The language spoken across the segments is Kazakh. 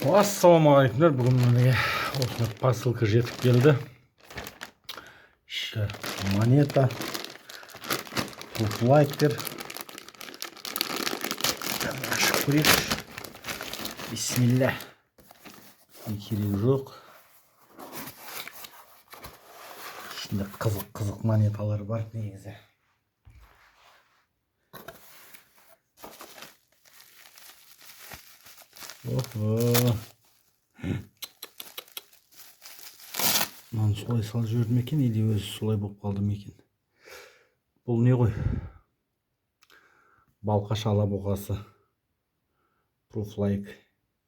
Ассалаумағалейкумдар. Бүгін міне осындай посылка жетіп келді. İşte монета, туфлайтер. Ашып көрейік. Бисмилля. Керегі жоқ. İçinde қызық монеталар бар негізі. Охо. Мынаны солай салып жібердім екен, или өзі солай болып қалды ма екен. Бұл не ғой? Балқаш алабұғасы. Пруфлайк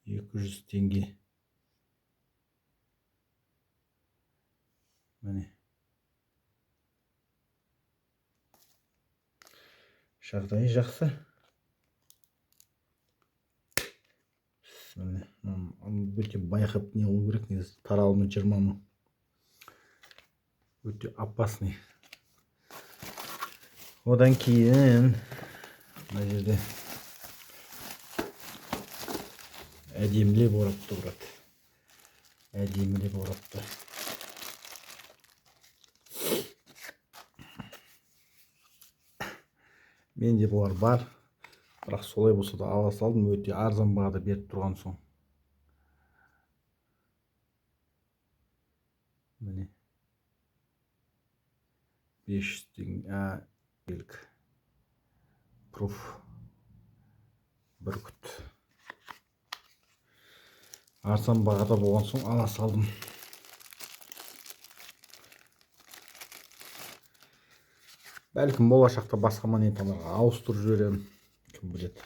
200 теңге. Міне. Жағдайы жақсы. Міне, өте байқап не болу керек, негізі таралымы 20 мың. Өте опасный. Одан кейін мына жерде әдемілеп орапты брат. Әдемілеп орапты. Менде бұлар бар. Бірақ солай болса да ала салдым, өте арзан бағада беріп тұрған соң. Міне. 500 теңге белгі. Пруф. Бүркіт. Арзан бағада болған соң ала салдым. Бәлкім болашақта басқа монеталарға ауыстырып жіберемін. Кім біледі.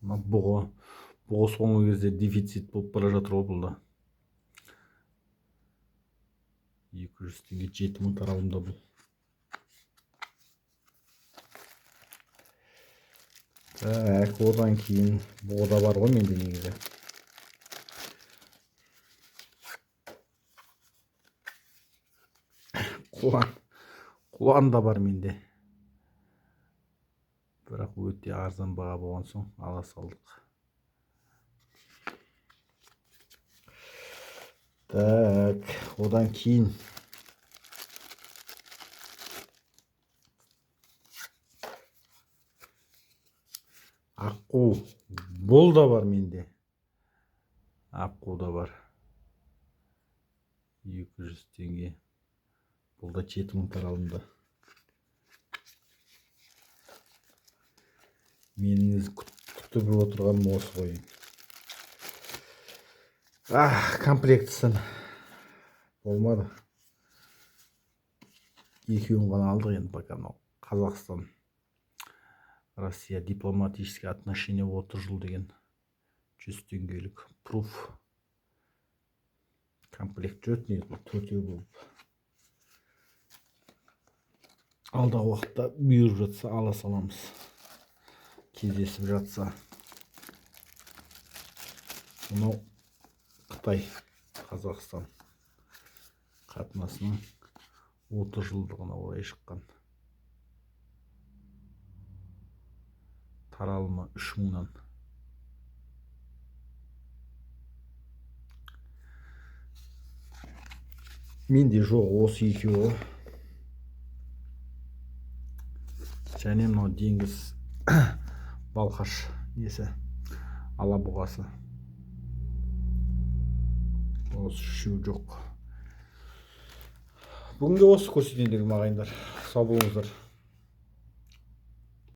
Бұғы соңғы кезде дефицит болып бара жатыр ғой бұлда. 200 теңге 7 мың таралымда бұл. Так, одан кейін бұғы да бар ғой менде негізі. Құлан да бар менде. Бірақ өте арзан баға болған соң ала салдық. Так, одан кейін аққу. Бұл да бар менде. Аққу да бар. 200 теңге. Бұл да 7 мың таралымда. Менің күтіп отырғаным осы ғой. Комплектісін болмады. Екеуін ғана алдық енді пока. Қазақстан, Россия дипломатические отношения 30 жыл деген 100 теңгелік пруф. Комплект төртеу болып. Алдағы уақытта бұйырып жатса ала саламыз. Кездесіп жатса. Мынау Қытай, Қазақстан қатынасының 30 жылдығына орай шыққан. Таралымы 3 мыңнан. Менде жоқ осы екеуі. Және мынау Деңгіз Балқаш несі алабұғасы. Осы үшеу жоқ. Бүгінге осы көрсетейін дегенім ағайындар. Сау болыңыздар.